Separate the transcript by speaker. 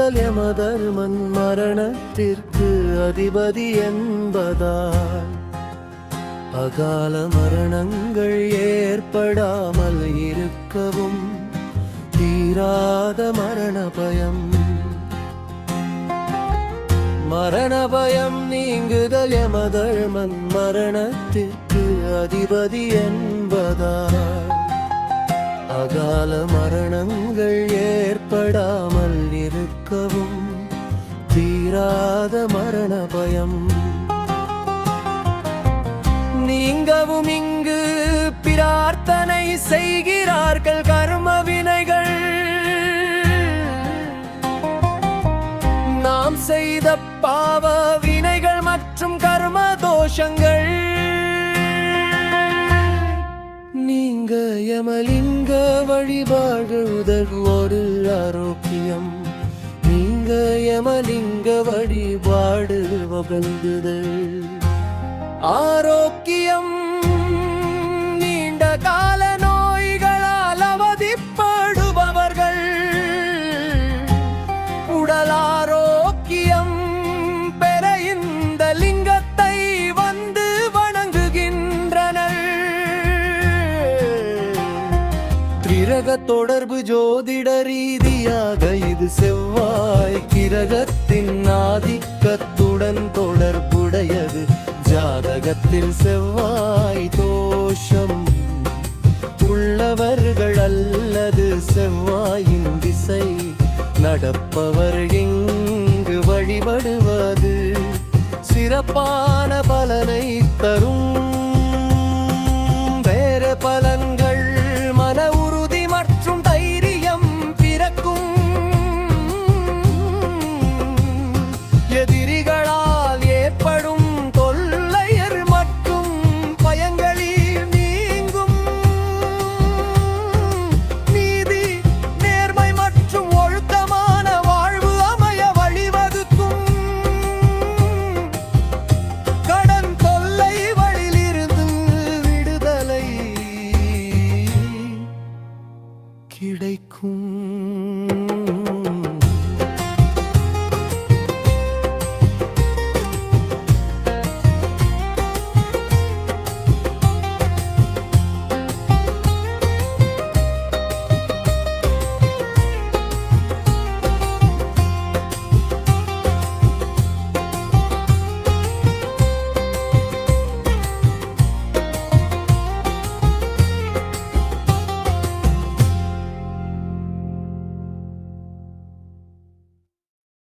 Speaker 1: இங்குதல் யமதர்மன் மரணத்திற்கு அதிபதி என்பதால் அகால மரணங்கள் ஏற்படாமல் இருக்கவும் தீராத மரண பயம் நீங்குதல் யமதர்மன் மரணத்திற்கு அதிபதி என்பதால் அகால மரணங்கள் ஏற்படாமல் இருக்கவும் தீராத மரண பயம் நீங்கவும் இங்கு பிரார்த்தனை செய்கிறார்கள் கர்ம வினைகள் நாம் செய்த பாவ வினைகள் மற்றும் கர்ம தோஷங்கள் நீங்க யமலிங்க வழிபாடுதல் ஒரு ஆரோக்கியம் நீங்க யமலிங்க வழிபாடு வகங்குதல் ஆரோக்கியம் நீண்ட கால நோய்களால் அவதிப்படுபவர்கள் உடல் ஆரோக்கியம் பெற இந்த லிங்கத்தை வந்து வணங்குகின்றனர். கிரக தொடர்பு ஜோதிட ரீதியாக இது செவ்வாய் கிரகத்தின் ஆதிக்கத்துடன் தொடர்புடையது. ஜாதகத்தில் செவ்வாய் தோஷம் உள்ளவர்கள் அல்லது செவ்வாயின் திசை நடப்பவர்கள்